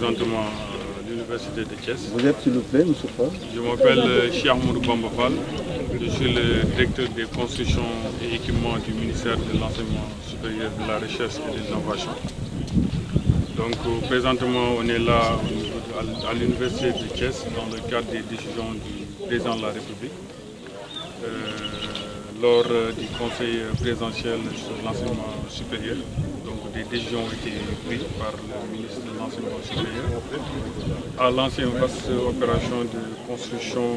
présentement à l'Université de Thiès. Vous êtes s'il vous plaît, M. Fall? Je m'appelle Cheikh Ahmadou Bamba Fall. Je suis le directeur des constructions et équipements du ministère de l'Enseignement supérieur, de la Recherche et de l'Innovation. Donc présentement on est là à l'Université de Thiès dans le cadre des décisions du président de la République. Lors du conseil présidentiel sur l'enseignement supérieur. Donc des décisions ont été prises par le ministre de l'Enseignement supérieur à lancer une vaste opération de construction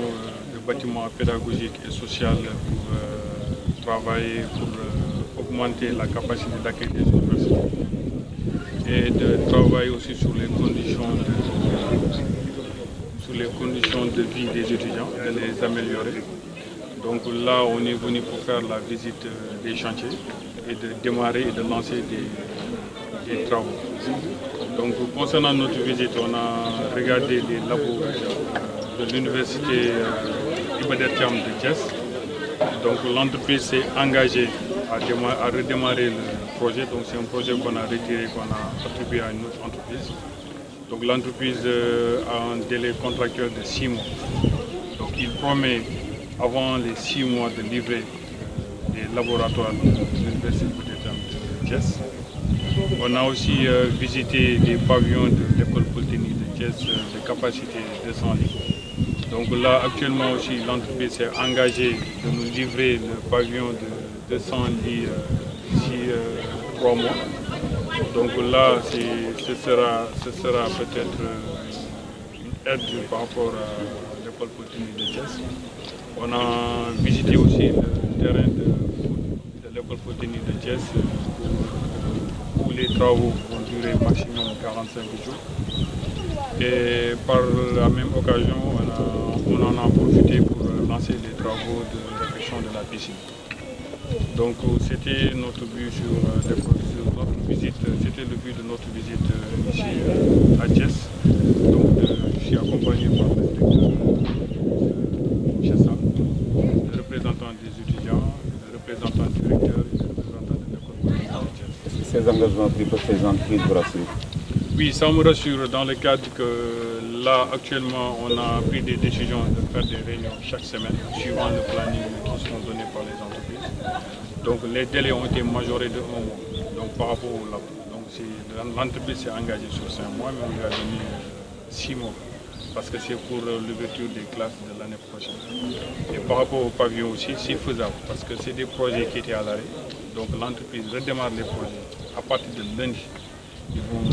de bâtiments pédagogiques et sociaux pour travailler, pour augmenter la capacité d'accueil des universités et de travailler aussi sur les conditions de vie des étudiants et les améliorer. Donc là, on est venu pour faire la visite des chantiers et de démarrer et de lancer des travaux. Donc concernant notre visite, on a regardé les labos de l'université Iba Der Thiam de Thiès. Donc l'entreprise s'est engagée à redémarrer le projet. Donc c'est un projet qu'on a retiré, qu'on a attribué à une autre entreprise. Donc l'entreprise a un délai contractuel de 6 mois. Donc il promet avant les 6 mois de livrer des laboratoires de l'Université de Thiès. On a aussi visité des pavillons de l'école polytechnique de Thiès de capacité 200 lits. Donc là, actuellement aussi, l'entreprise s'est engagée de nous livrer le pavillon de 200 lits d'ici 3 mois. Donc là, ce sera peut-être une aide par rapport à l'école polytechnique de Thiès. On a visité aussi le terrain de l'école polytechnique de Thiès où les travaux vont durer maximum 45 jours. Et par la même occasion, on en a profité pour lancer les travaux de réfection de la piscine. Donc c'était notre but sur notre visite, c'était le but de notre visite ici à Thiès. Donc je suis accompagné par le directeur le représentant des étudiants, le représentant du recteur et le représentant de l'école polytechnique de Thiès. Est-ce que ces engagements pris par ces entreprises vous rassurent? Oui, ça me rassure dans le cadre que là actuellement on a pris des décisions de faire des réunions chaque semaine suivant le planning qui sont donnés par les entreprises. Donc les délais ont été majorés de 1 mois donc, par rapport au labo. Donc l'entreprise s'est engagée sur 5 mois mais on lui a donné 6 mois. Parce que c'est pour l'ouverture des classes de l'année prochaine. Et par rapport au pavillon aussi, c'est faisable, parce que c'est des projets qui étaient à l'arrêt. Donc l'entreprise redémarre les projets. À partir de lundi, ils vont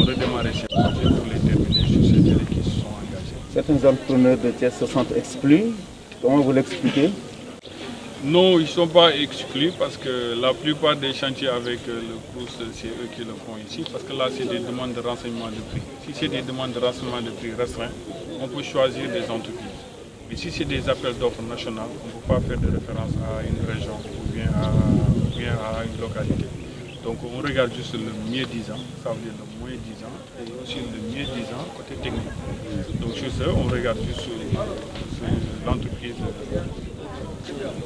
redémarrer ces projets pour les terminer sur ces délais qui se sont engagés. Certains entrepreneurs de Thiès se sentent exclus. Comment vous l'expliquez? Non, ils ne sont pas exclus parce que la plupart des chantiers avec le CROUS, c'est eux qui le font ici. Parce que là, c'est des demandes de renseignement de prix. Si c'est des demandes de renseignement de prix restreints, on peut choisir des entreprises. Mais si c'est des appels d'offres nationaux, on ne peut pas faire de référence à une région ou bien à une localité. Donc on regarde juste le mieux disant, ça veut dire le moins disant, et aussi le mieux disant côté technique. Donc sur ça, on regarde juste l'entreprise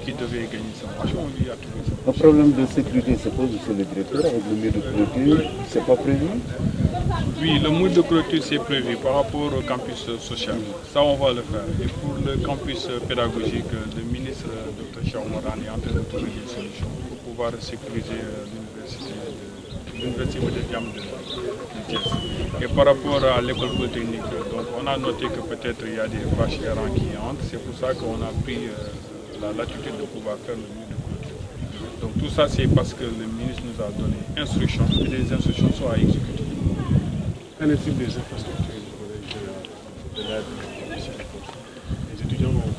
qui devait gagner sa marché, on lui a trouvé ça. Un problème de sécurité se pose sur le directeur avec le mur de clôture, c'est pas prévu? Oui, le mur de clôture c'est prévu par rapport au campus social. Ça on va le faire. Et pour le campus pédagogique, le ministre Dr Cheikh Oumar Anne est en train de trouver des solutions pour pouvoir sécuriser l'université de Thiam de Thiès. Et par rapport à l'école polytechnique, donc on a noté que peut-être il y a des vaches errantes qui entrent. C'est pour ça qu'on a pris la latitude de pouvoir faire le mur de clôture. Donc tout ça c'est parce que le ministre nous a donné instructions et les instructions sont à exécuter. Qu'en est-il des infrastructures du collège de l'aide ici? Les étudiants ont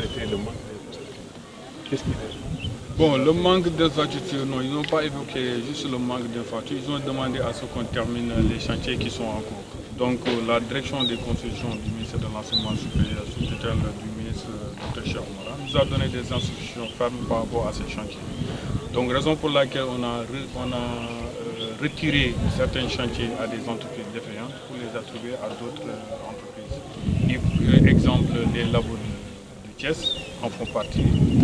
été le manque d'infrastructures. Qu'est-ce qu'il est? Bon, le manque d'infrastructures, non, ils n'ont pas évoqué juste le manque d'infrastructures. Ils ont demandé à ce qu'on termine les chantiers qui sont en cours. Donc la direction des constructions du ministère de l'Enseignement supérieur sous tutelle du ministre Dr Cheikh Oumar Anne nous a donné des instructions fermes par rapport à ces chantiers. Donc raison pour laquelle on a retiré certains chantiers à des entreprises défaillantes pour les attribuer à d'autres entreprises. Exemple, les labos de Thiès en font partie,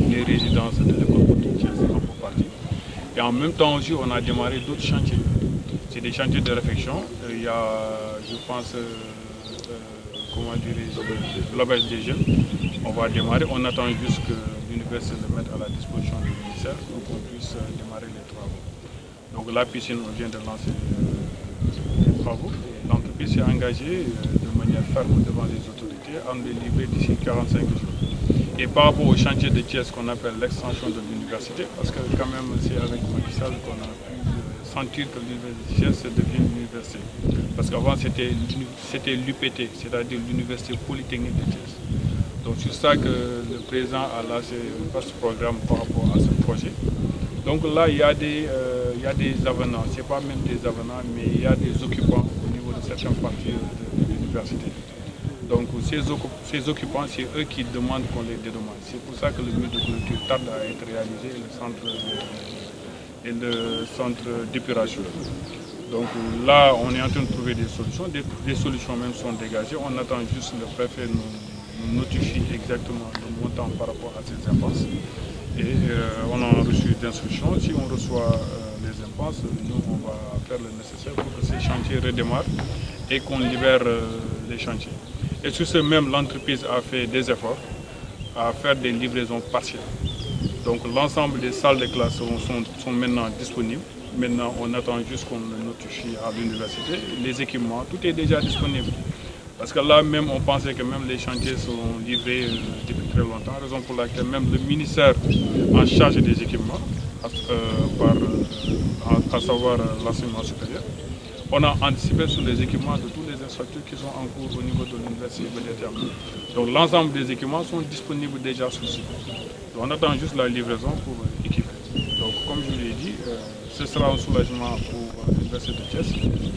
les résidences de l'école de Thiès en font partie. Et en même temps aussi, on a démarré d'autres chantiers. C'est des chantiers de réflexion. Il y a, je pense, comment dirais-je, l'abage des jeunes. On va démarrer. On attend juste que l'université le mette à la disposition du ministère pour qu'on puisse démarrer les travaux. Donc la piscine, on vient de lancer les travaux. L'entreprise s'est engagée de manière ferme devant les autorités à nous les livrer d'ici 45 jours. Et par rapport au chantier de Thiès qu'on appelle l'extension de l'université, parce que quand même c'est avec Macky Sall qu'on a pu sentir que l'université de Thiès devient une université. Parce qu'avant c'était l'UPT, c'est-à-dire l'université polytechnique de Thiès. Donc c'est ça que le président a lancé un vaste programme par rapport à ce projet. Donc là il y a des avenants, ce n'est pas même des avenants, mais il y a des occupants au niveau de certaines parties de l'université. Donc ces occupants, c'est eux qui demandent qu'on les dédommage. C'est pour ça que le mur de clôture tarde à être réalisé et le centre d'épuration. Donc là, on est en train de trouver des solutions. Des solutions même sont dégagées. On attend juste le préfet nous notifie exactement le montant par rapport à ces impenses. Et on a reçu d'instructions. Si on reçoit les impenses, nous, on va faire le nécessaire pour que ces chantiers redémarrent et qu'on libère les chantiers. Et sur ce même, l'entreprise a fait des efforts à faire des livraisons partielles. Donc l'ensemble des salles de classe sont maintenant disponibles. Maintenant, on attend juste qu'on le notifie à l'université. Les équipements, tout est déjà disponible. Parce que là même, on pensait que même les chantiers sont livrés depuis très longtemps, raison pour laquelle même le ministère en charge des équipements, à savoir l'enseignement supérieur, on a anticipé sur les équipements de tous les infrastructures qui sont en cours au niveau de l'université de Thiam. Donc l'ensemble des équipements sont disponibles déjà sur site. On attend juste la livraison pour équiper. Donc comme je l'ai dit, ce sera un soulagement pour l'université de Thiès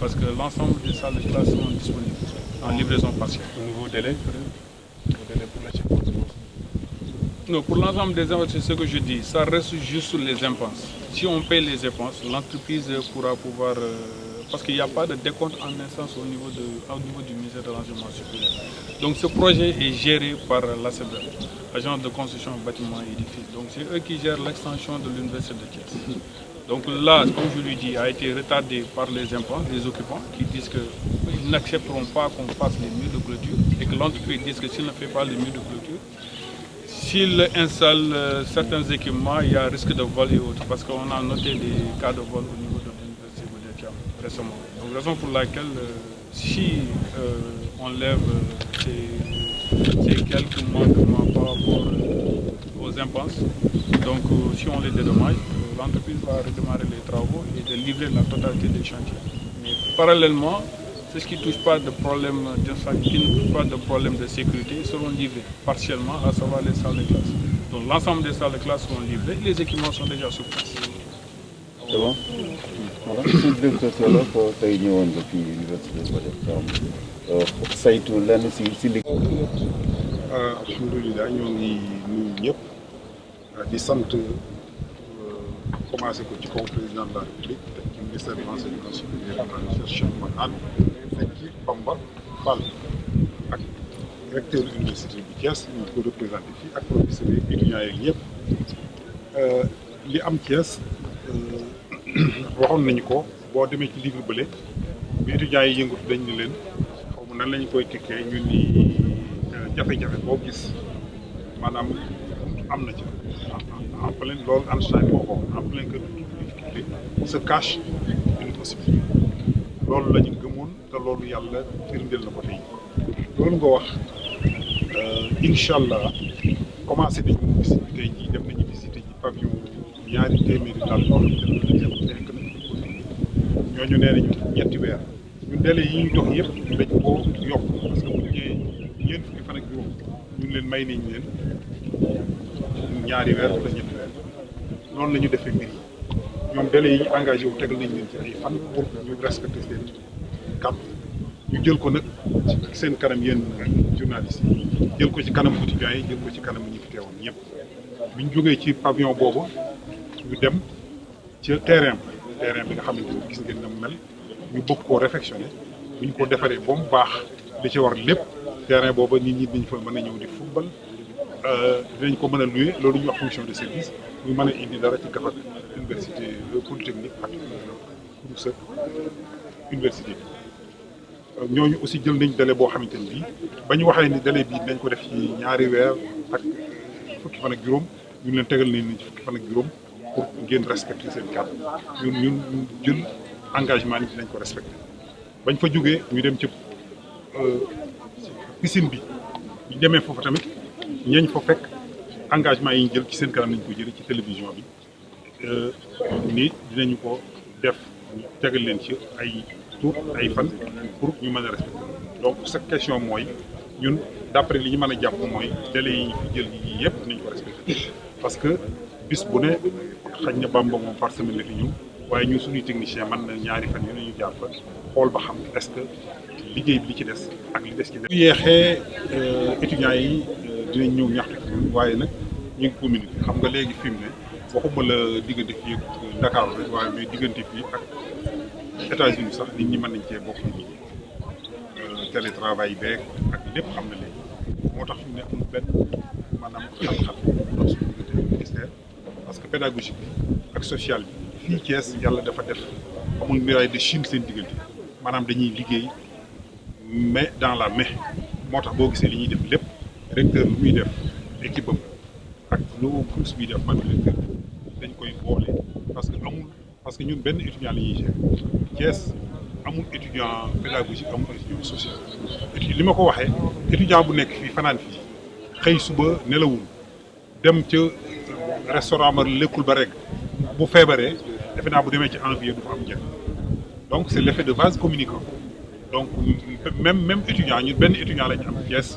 parce que l'ensemble des salles de classe sont disponibles en livraison partielle. Au nouveau délai pour la Non, pour l'ensemble des impenses, c'est ce que je dis, ça reste juste sur les impenses. Si on paye les impenses, l'entreprise pourra pouvoir... parce qu'il n'y a pas de décompte en instance au niveau du ministère de l'Enseignement supérieur. Donc ce projet est géré par l'ACBER, Agence de construction bâtiment et édifices. Donc c'est eux qui gèrent l'extension de l'université de Thiès. Donc là, comme je lui dis, a été retardé par les impenses, les occupants, qui disent qu'ils n'accepteront pas qu'on fasse les murs de clôture et que l'entreprise dit que s'il ne fait pas les murs de clôture, s'il installe certains équipements, il y a risque de vol et autres, parce qu'on a noté des cas de vol au niveau de l'université de Thiam récemment. Donc raison pour laquelle, si on lève ces quelques manquements par rapport aux impenses, donc si on les dédommage, l'entreprise va redémarrer les travaux et de livrer la totalité des chantiers. Mais parallèlement, ceux qui ne touchent pas de problème d'infrastructure, qui ne touchent pas de problème de sécurité, seront livrés partiellement, à savoir les salles de classe. Donc l'ensemble des salles de classe seront livrées, les équipements sont déjà sur place. C'est bon? Voilà. Monsieur le directeur Thiolof tey ñëwoon nga fii université ba def Thiam saytu lenn si li. alhamdulilah ñoo ngi nuyu ñëpp di sant commencé ko ci kaw président de la République teg ci ministère de l'enseignement supérieur et de la recherche Cheikh Oumar Anne teg ci Bamba Fall ak recteur université bu Thiès ñu ko représenté fii ak professeurs yi étudiants yeeg ñëpp li am Thiès waxoon nañu ko boo demee ci livre bële bi étudiants yi yëngatu dañ ne leen xaw ma nan lañu koy tikkee ñu ni jafe-jafe boo gis maanaam am na ci en plein loolu Einstein moo ko en plein cœur de difficulté se cache une possibilité loolu la ñu gëmoon te loolu yàlla firndeel na ko tey loolu nga wax incha allah commencé nañu visite bi tey jii dem nañu visiter ji pavillon ñaari téeméeri daal yoo xamante ne fekk na ñooñu nee nañu ñetti weer ñun délai yi ñu jox yëpp dañ koo yokk parce que bu ñu ñëwee ñeent fukki fan ak juróom ñun leen may nañ leen ñaari weer wala ñetti weer noonu la ñu defee mbir yi ñoom délai yi ñu engagé wu tegal nañ leen ci ay fan pour ñu respecter seen kàddu ñu jël ko nag ci seen kanam yéen journalistes yi jël ko ci kanam étudiants yi jël ko ci kanam ñi fi teewoon ñëpp bi ñu jógee ci pavillon boobu ñu dem ci terrain bi nga xamante ni gis ngeen na mu mel ñu bëgg koo réfectionné bu ñu ko defaree ba mu baax li ci war lépp terrain boobu nit ñi dañ fa mën a ñëw di football dinañ ko mën a louer loolu ñuy wax fonction de service muy mën a indi dara ci gafak université polytechnique ak Kouroussa université bi ñooñu aussi jël nañ délai boo xamante ni bii ba ñu waxee ni délai bii nañ ko def ci ñaari weer ak fukki fan ak juróom ñu leen tegal nañ ci fukki fan ak juróom pour ngeen respecter seen cadre ñun jël engagement ni dinañ ko respecter bañ fa jógee ñu dem ci piscine bi ñu demee foofu tamit ñeeñ fa fekk engagement yi ñu jël ci seen kanam nañ ko jëlee ci télévision bi ni dinañu ko def ñu tegal leen ci ay tour ay fan pour ñu mën a respecter donc sa question mooy ñun d'après li ñu mën a jàpp mooy délai yi ñu fi jël yi yëpp nañ ko respecter parce que bis bu ne xañ na Bamba moom par semaine la fi ñëw waaye ñun suñuy technicien mën na ñaari fan yu ne ñu jaar fa xool ba xam est-ce que liggéey bi li ci des ak li des ci des. bu yeexee étudiants yi dinañ ñëw ñaxtu ci ñun waaye nag ñu ngi communiqué xam nga léegi fi mu ne waxuma la diggante fii ak Dakar rek waaye mais diggante fii ak États-Unis sax nit ñi mën nañ cee bokk nit ñi télétravail beeg ak lépp xam na léegi moo tax fi mu ne amul benn maanaam xam-xam suñu diggante ministère parce que pédagogique bi ak social bi fii Thiès yàlla dafa def amul muraille de Chine seen diggante maanaam dañuy liggéey mais dans la main moo tax boo gisee li ñuy def lépp recteur lu muy def équipe am ak lu course bi def man directeur dañ koy boole parce que ñun benn étudiant la ñuy gérer Thiès amul étudiant pédagogique amul étudiant social li ma ko waxee étudiant bu nekk fii fanaan fii xëy suba nelawul dem ca restaurant ma lekkul ba rek bu feebaree defe naa bu demee ci envier du fa am njëriñ donc c'est l'effet de vase communicant donc même étudiant ñun benn étudiant lañu am Thiès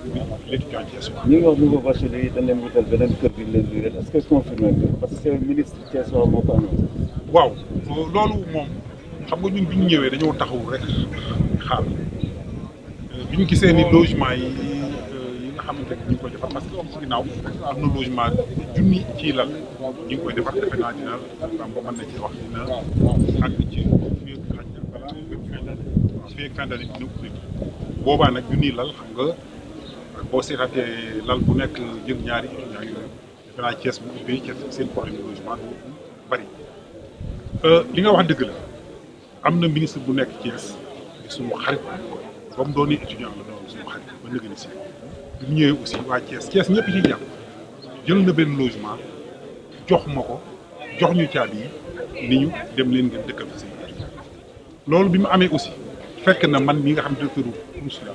l'étudiant Thiès. ñu ngi wax nouveau bachelier yi dañ leen wutal beneen kër gi leen luy est-ce que confirmé nga parce que ministre Thiès waa moo ko annoncé. waaw loolu moom xam nga ñun bi ñu ñëwee dañoo taxaw rek xaar bi ñu gisee ni logement yi nga xamante ni ñu ngi koy defar parce que ci ginnaaw am na logement junni ci lal ñu ngi koy defar defe naa dina mën na ci wax dina àgg ci fii ak fin d'année dina ubbi boobaa nag junni lal xam nga boo seetaatee lal bu nekk jël ñaari étudiants yooyu defe naa Thiès bu ubbee Thiès seen problème de logement du bari li nga wax dëgg la am na ministre bu nekk Thiès di suñu xarit ba mu doon étudiant la doon suñu xarit ba nëgëni si bi mu ñëwee aussi waa Thiès ñëpp ci jàpp jël na benn logement jox ma ko jox ñu caabi yi ni ñu dem leen ngeen dëkkal fi seen loolu bi mu amee aussi fekk na man mi nga xam directeur CROUS la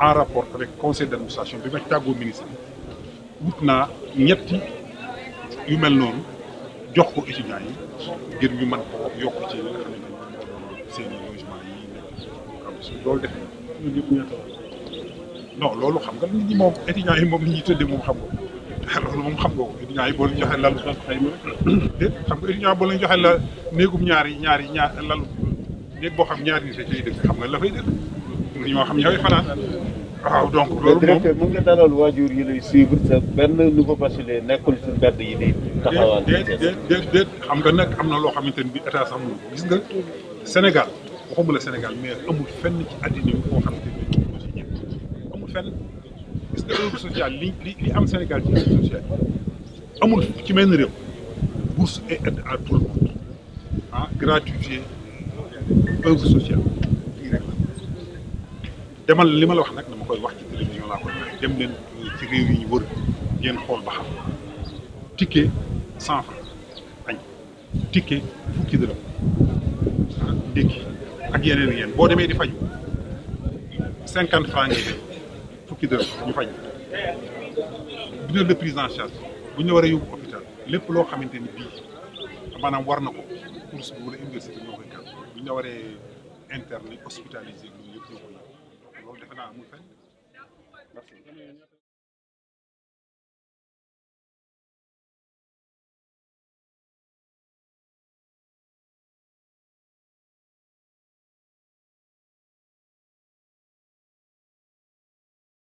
en rapport avec conseil d'administration bi ma tàggoo ministre bi wut naa ñetti yu mel noonu jox ko étudiants yi ngir ñu mën ko yokk ci li nga xam ne moo doon seen i logement yi nekk loolu def non loolu xam nga nit ñi moom étudiants yi moom li ñuy tëddee moom xam nga loolu moom xam nga ko étudiants yi boo leen joxee lal déet xam nga étudiant boo leen joxee la néegum ñaar lalu néeg boo xam ñaari nit ciy dëkk xam nga la fay dëkk ñoo xam ñooy fanaan waaw donc loolu moom directeur mën nga dalal waajur yi lay suivre sa benn nouveau bachelier nekkul ci mbedd yi di taxawal. déet xam nga nag am na loo xamante ni bi état sax mënu gis nga Sénégal waxuma la Sénégal mais amul fenn ci àddina bi koo xamante ni amul fenn gis nga œuvre sociale li am Sénégal ci œuvre sociale amul ci benn réew bourse et aide à tout le monde gratuité œuvre sociale fii rek la demal li ma la wax nag dama koy wax ci télévision laa koy wax dem leen ci réew yi ñu wër ngeen xool ba xam ticket 100 francs añ ticket fukki dërëm ndékki ak yeneen boo demee di faju 50 francs ngay def fukki dërëm ñu faj dina de prise en charge bu ñu la war a yóbbu hôpital lépp loo xamante ni bii maanaam war na ko course bi wala université ñoo koy gàll bu ñu la waree interne hospitalisé loolu yëpp ñoo koy yóbbu loolu defe naa amul fenn merci.